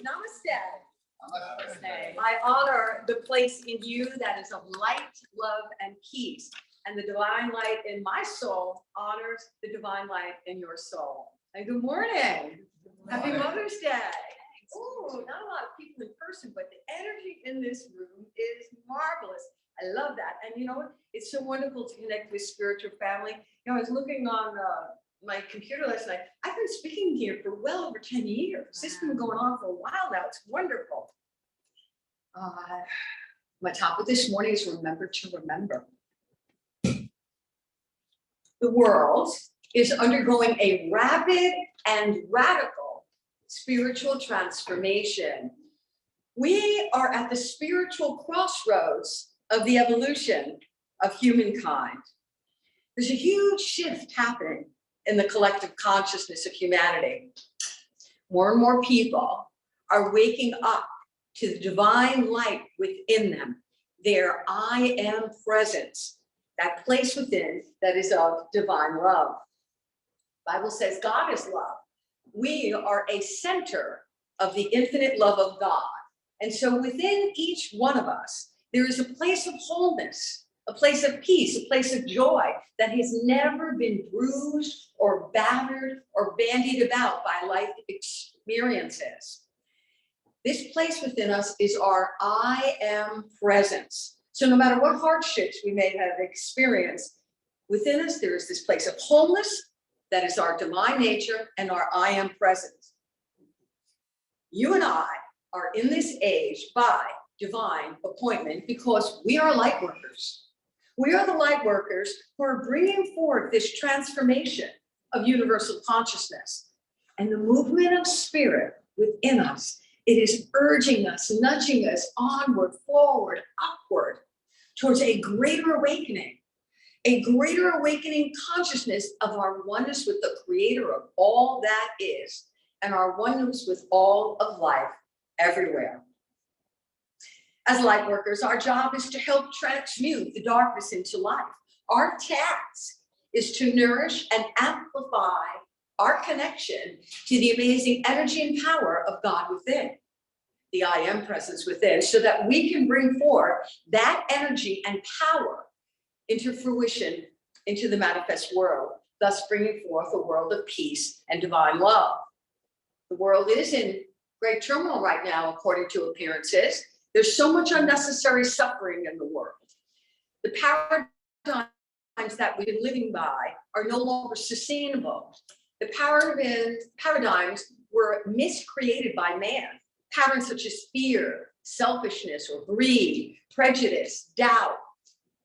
Namaste. I honor the place in you that is of light, love, and peace. And the divine light in my soul honors the divine light in your soul. And good morning. Happy Mother's Day. Oh, not a lot of people in person, but the energy in this room is marvelous. I love that. And you know what? It's so wonderful to connect with spiritual family. You know, I was looking on my computer last night. I've been speaking here for well over 10 years. This has been going on for a while now. It's wonderful. My topic this morning is remember to remember. The world is undergoing a rapid and radical spiritual transformation. We are at the spiritual crossroads of the evolution of humankind. There's a huge shift happening in the collective consciousness of humanity. More and more people are waking up to the divine light within them, their I am presence, that place within that is of divine love. The Bible says God is love. We are a center of the infinite love of God. And so within each one of us, there is a place of wholeness, a place of peace, a place of joy that has never been bruised or battered or bandied about by life experiences. This place within us is our I am presence. So no matter what hardships we may have experienced, within us there is this place of wholeness that is our divine nature and our I am presence. You and I are in this age by divine appointment because we are light workers. We are the light workers who are bringing forward this transformation of universal consciousness. And the movement of spirit within us, it is urging us, nudging us onward, forward, upward, towards a greater awakening consciousness of our oneness with the creator of all that is, and our oneness with all of life everywhere. As light workers, our job is to help transmute the darkness into light. Our task is to nourish and amplify our connection to the amazing energy and power of God within, the I am presence within, so that we can bring forth that energy and power into fruition, into the manifest world, thus bringing forth a world of peace and divine love. The world is in great turmoil right now, according to appearances. There's so much unnecessary suffering in the world. The paradigms that we've been living by are no longer sustainable. The paradigms were miscreated by man. Patterns such as fear, selfishness, or greed, prejudice, doubt,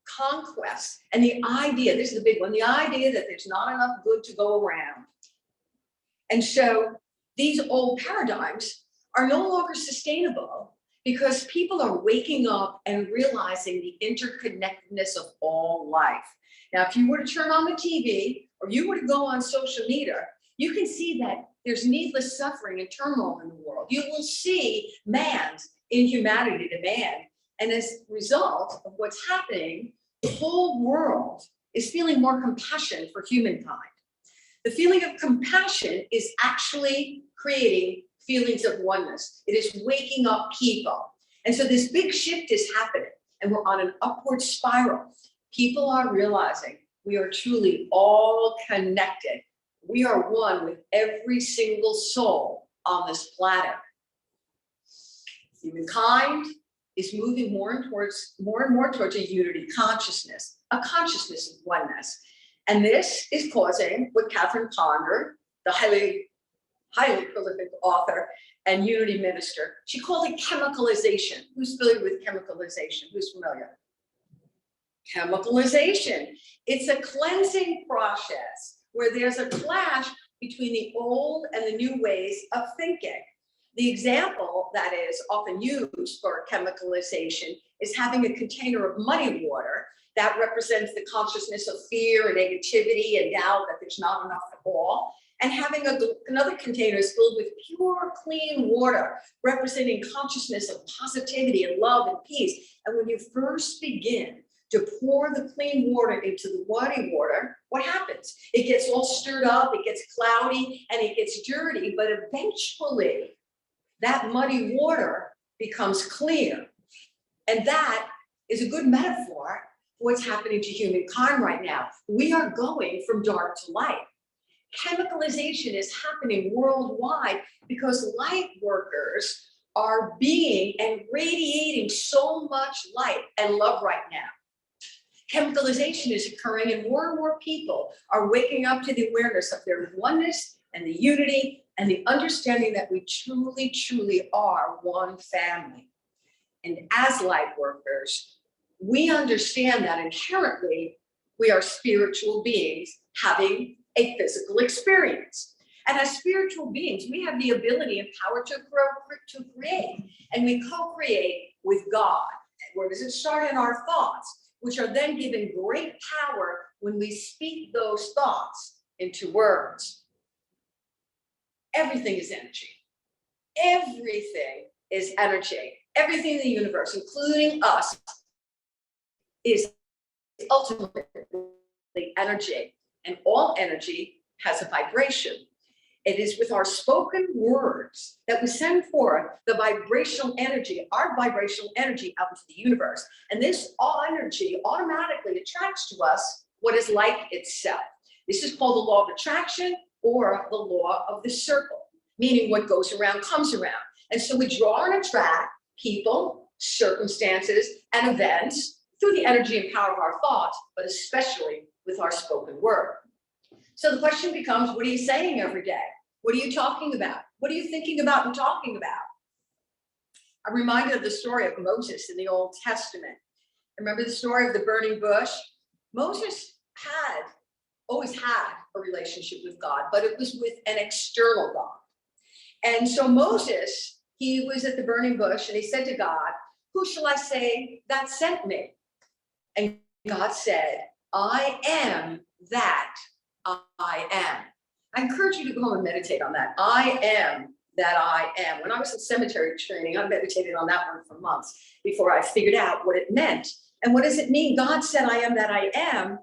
conquest, and the idea, this is the big one, the idea that there's not enough good to go around. And so these old paradigms are no longer sustainable because people are waking up and realizing the interconnectedness of all life. Now, if you were to turn on the TV or you were to go on social media, you can see that there's needless suffering and turmoil in the world. You will see man's inhumanity to man. And as a result of what's happening, the whole world is feeling more compassion for humankind. The feeling of compassion is actually creating feelings of oneness. It is waking up people. And so this big shift is happening and we're on an upward spiral. People are realizing we are truly all connected. We are one with every single soul on this planet. Humankind is moving more and more towards a unity consciousness, a consciousness of oneness. And this is causing what Catherine Ponder, the highly prolific author and unity minister, she called it chemicalization. Who's familiar with chemicalization? Who's familiar? Chemicalization. It's a cleansing process where there's a clash between the old and the new ways of thinking. The example that is often used for chemicalization is having a container of muddy water that represents the consciousness of fear and negativity and doubt that there's not enough at all, and having another container is filled with pure, clean water, representing consciousness of positivity and love and peace. And when you first begin to pour the clean water into the muddy water, what happens? It gets all stirred up, it gets cloudy, and it gets dirty, but eventually that muddy water becomes clear. And that is a good metaphor for what's happening to humankind right now. We are going from dark to light. Chemicalization is happening worldwide because light workers are being and radiating so much light and love right now. Chemicalization is occurring and more people are waking up to the awareness of their oneness and the unity and the understanding that we truly, truly are one family. And as light workers, we understand that inherently we are spiritual beings having a physical experience. And as spiritual beings, we have the ability and power to create. And we co-create with God. Where does it start? In our thoughts, which are then given great power when we speak those thoughts into words. Everything is energy. Everything is energy. Everything in the universe, including us, is ultimately energy. And all energy has a vibration. It is with our spoken words that we send forth the vibrational energy, our vibrational energy out into the universe. And this energy automatically attracts to us what is like itself. This is called the law of attraction or the law of the circle, meaning what goes around comes around. And so we draw and attract people, circumstances, and events through the energy and power of our thoughts, but especially with our spoken word. So the question becomes, what are you saying every day? What are you talking about? What are you thinking about and talking about? I'm reminded of the story of Moses in the Old Testament. Remember the story of the burning bush? Moses always had a relationship with God, but it was with an external God. And so Moses, he was at the burning bush and he said to God, who shall I say that sent me? And God said, I am that I am. I encourage you to go home and meditate on that. I am that I am. When I was in cemetery training, I meditated on that one for months before I figured out what it meant. And what does it mean? God said, I am that I am.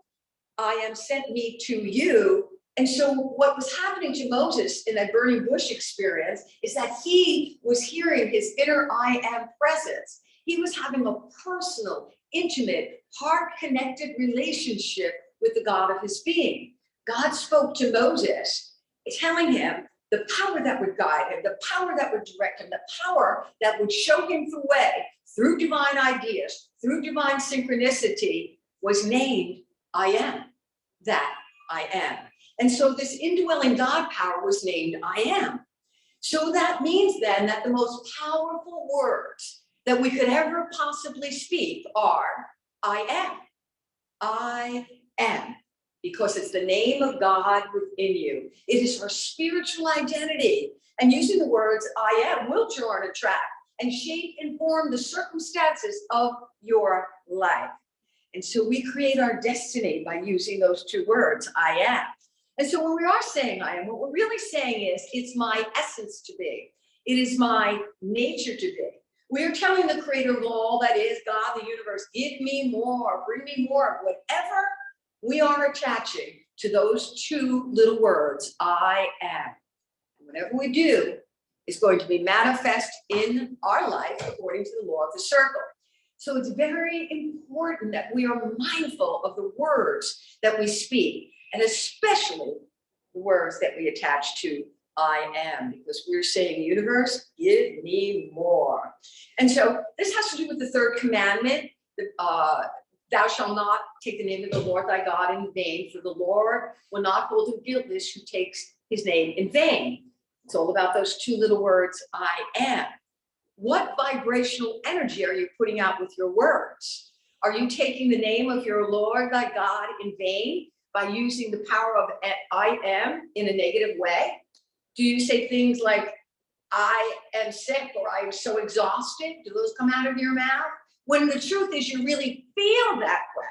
I am sent me to you. And so what was happening to Moses in that burning bush experience is that he was hearing his inner I am presence. He was having a personal, intimate, heart-connected relationship with the God of his being. God spoke to Moses, telling him the power that would guide him, the power that would direct him, the power that would show him the way through divine ideas, through divine synchronicity, was named I am that I am. And so this indwelling God power was named I am. So that means then that the most powerful words that we could ever possibly speak are I am. I am. Because it's the name of God within you. It is our spiritual identity. And using the words I am will draw and attract and shape and form the circumstances of your life. And so we create our destiny by using those two words, I am. And so when we are saying I am, what we're really saying is it's my essence to be. It is my nature to be. We are telling the creator of all that is, God, the universe, give me more, bring me more, whatever we are attaching to those two little words, I am. And whatever we do is going to be manifest in our life according to the law of the circle. So it's very important that we are mindful of the words that we speak, and especially the words that we attach to I am, because we're saying, universe, give me more. And so this has to do with the third commandment, thou shalt not take the name of the Lord thy God in vain, for the Lord will not hold him guiltless who takes his name in vain. It's all about those two little words, I am. What vibrational energy are you putting out with your words? Are you taking the name of your Lord thy God in vain by using the power of I am in a negative way? Do you say things like, I am sick, or I am so exhausted? Do those come out of your mouth? When the truth is you really feel that way.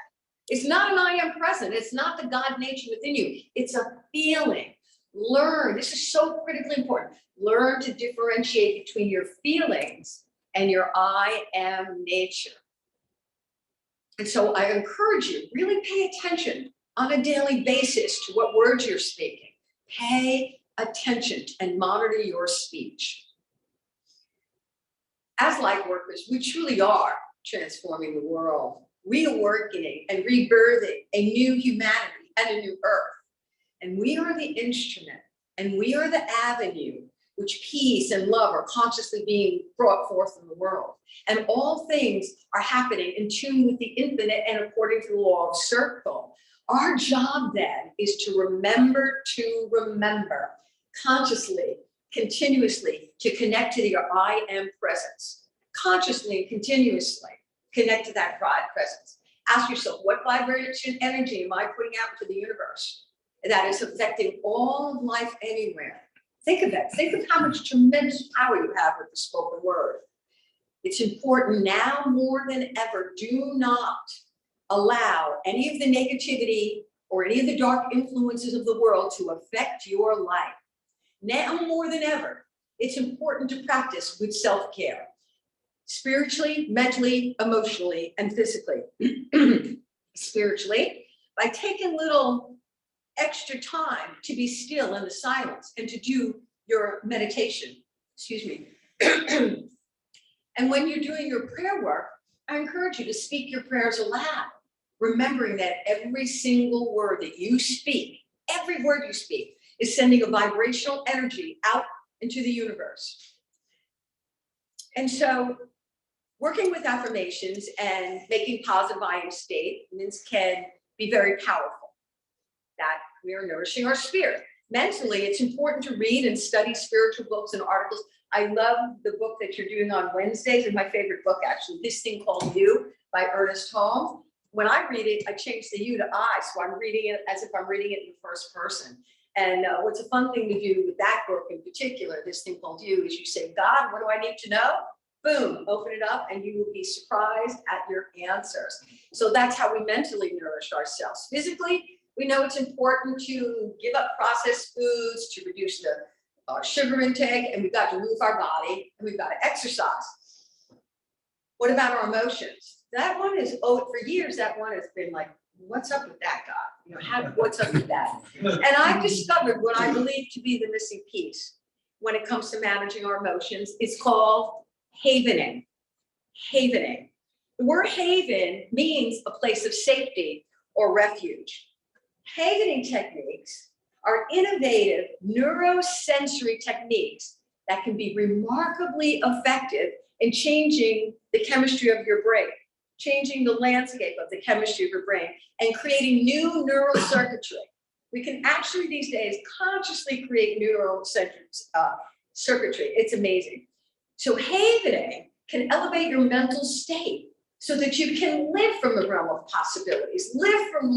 It's not an I am present. It's not the God nature within you. It's a feeling. Learn. This is so critically important. Learn to differentiate between your feelings and your I am nature. And so I encourage you, really pay attention on a daily basis to what words you're speaking. Pay attention and monitor your speech. As light workers, we truly are transforming the world, reawakening and rebirthing a new humanity and a new earth. And we are the instrument and we are the avenue which peace and love are consciously being brought forth in the world. And all things are happening in tune with the infinite and according to the law of circle. Our job then is to remember consciously, continuously, to connect to the I am presence. Consciously and continuously connect to that pride presence. Ask yourself, what vibration energy am I putting out into the universe that is affecting all of life anywhere? Think of it. Think of how much tremendous power you have with the spoken word. It's important now more than ever. Do not allow any of the negativity or any of the dark influences of the world to affect your life. Now more than ever, it's important to practice good self-care, spiritually, mentally, emotionally, and physically. Spiritually, by taking little extra time to be still in the silence and to do your meditation, excuse me. And when you're doing your prayer work, I encourage you to speak your prayers aloud, remembering that every single word that you speak, every word you speak is sending a vibrational energy out into the universe. And so working with affirmations and making positive I am statements can be very powerful. That we are nourishing our spirit. Mentally, it's important to read and study spiritual books and articles. I love the book that you're doing on Wednesdays. It's my favorite book, actually, This Thing Called You by Ernest Holmes. When I read it, I change the you to I, so I'm reading it as if I'm reading it in the first person. And what's a fun thing to do with that book in particular, This Thing Called You, is you say, God, what do I need to know? Boom, open it up and you will be surprised at your answers. So that's how we mentally nourish ourselves. Physically, we know it's important to give up processed foods, to reduce the sugar intake, and we've got to move our body, and we've got to exercise. What about our emotions? That one is, for years, that one has been like, what's up with that, God? You know, what's up with that? And I've discovered what I believe to be the missing piece when it comes to managing our emotions. It's called havening. Havening. The word haven means a place of safety or refuge. Havening techniques are innovative neurosensory techniques that can be remarkably effective in changing the chemistry of your brain, changing the landscape of the chemistry of your brain, and creating new neural circuitry. We can actually these days consciously create neural circuitry. It's amazing. So havening can elevate your mental state so that you can live from the realm of possibilities, live from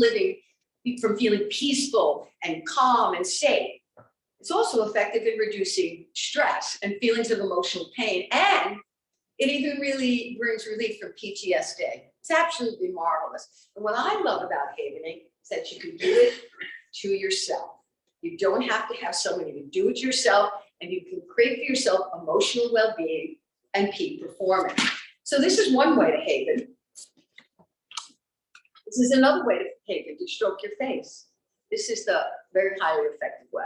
feeling peaceful and calm and safe. It's also effective in reducing stress and feelings of emotional pain, and it even really brings relief from PTSD. It's absolutely marvelous. And what I love about havening is that you can do it to yourself. You don't have to have somebody to do it yourself, and you can create for yourself emotional well-being and peak performance. So this is one way to haven. This is another way to haven, to stroke your face. This is the very highly effective way.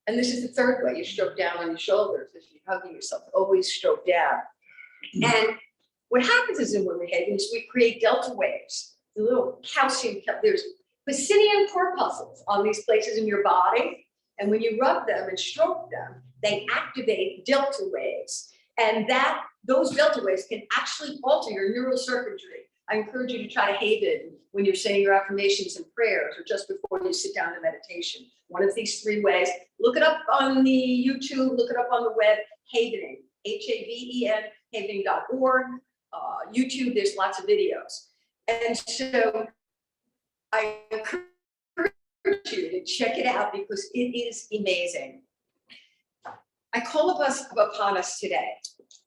And this is the third way. You stroke down on your shoulders as you're hugging yourself. Always stroke down. And what happens is when we're having is we create delta waves. The little calcium, there's Pacinian corpuscles on these places in your body. And when you rub them and stroke them, they activate delta waves. And those delta waves can actually alter your neural circuitry. I encourage you to try to haven when you're saying your affirmations and prayers or just before you sit down in meditation. One of these three ways. Look it up on the YouTube, look it up on the web, havening, Haven, havening.org. YouTube, there's lots of videos. And so I encourage you to check it out because it is amazing. I call upon us today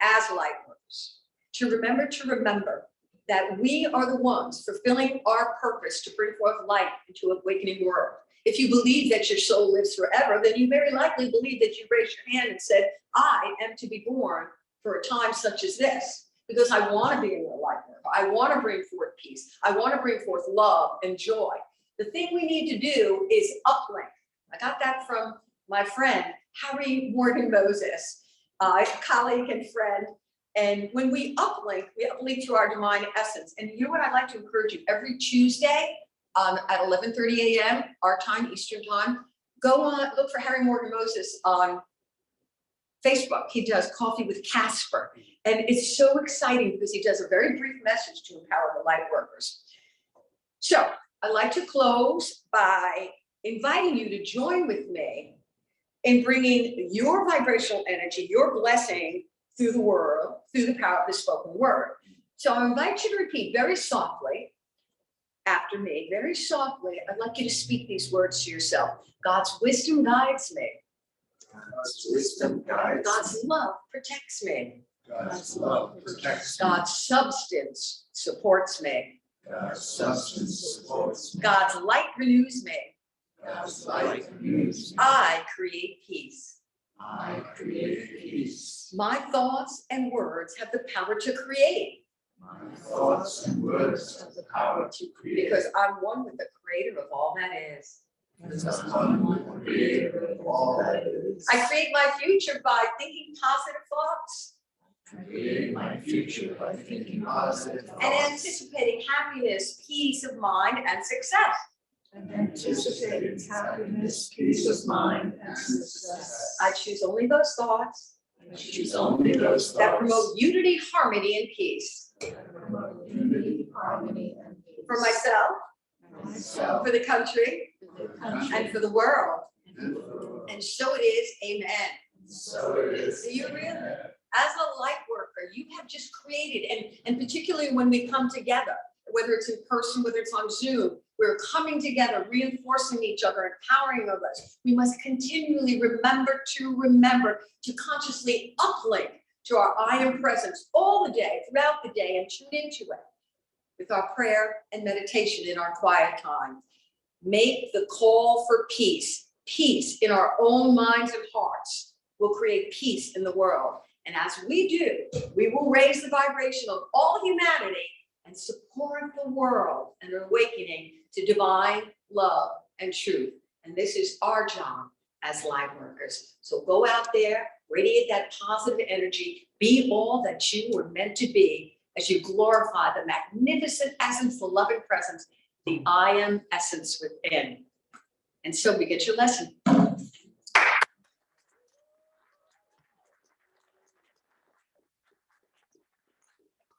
as light workers to remember that we are the ones fulfilling our purpose to bring forth light into an awakening world. If you believe that your soul lives forever, then you very likely believe that you raised your hand and said, I am to be born for a time such as this, because I want to be in the light work. I want to bring forth peace. I want to bring forth love and joy. The thing we need to do is uplink. I got that from my friend, Harry Morgan Moses, colleague and friend. And when we uplink to our divine essence. And you know what I'd like to encourage you, every Tuesday at 11:30 a.m., our time, Eastern time, go on, look for Harry Morgan Moses on Facebook. He does Coffee with Casper. And it's so exciting because he does a very brief message to empower the light workers. So I'd like to close by inviting you to join with me in bringing your vibrational energy, your blessing through the world, through the power of the spoken word. So I invite you to repeat very softly after me, very softly. I'd like you to speak these words to yourself. God's wisdom guides me. God's wisdom guides God's me. love protects me. God's love protects me. God's substance supports me. God's substance supports me. God's light renews me. God's light renews me. I create peace. I create peace. My thoughts and words have the power to create. My thoughts and words have the power to create. Because I'm one with the creator of all that is. Because I'm one with the creator of all that is. I create my future by thinking positive thoughts I create my future by thinking positive thoughts. and anticipating happiness, peace of mind, and success. And anticipating happiness, peace of mind, and success. I choose only those thoughts I choose only those that thoughts promote unity, harmony, and peace that promote unity, harmony, and peace. for myself, For myself, for the country, for the country, and for the world. and for the world. And so it is. Amen. So it is. Do you really? As a light worker, you have just created, and particularly when we come together, whether it's in person, whether it's on Zoom, we're coming together, reinforcing each other, empowering of us. We must continually remember to consciously uplink to our I am presence all the day, throughout the day, and tune into it with our prayer and meditation in our quiet time. Make the call for peace. Peace in our own minds and hearts will create peace in the world. And as we do, we will raise the vibration of all humanity and support the world and an awakening to divine love and truth. And this is our job as light workers. So go out there, radiate that positive energy, be all that you were meant to be as you glorify the magnificent essence, the loving presence, the I am essence within. And so we get your lesson.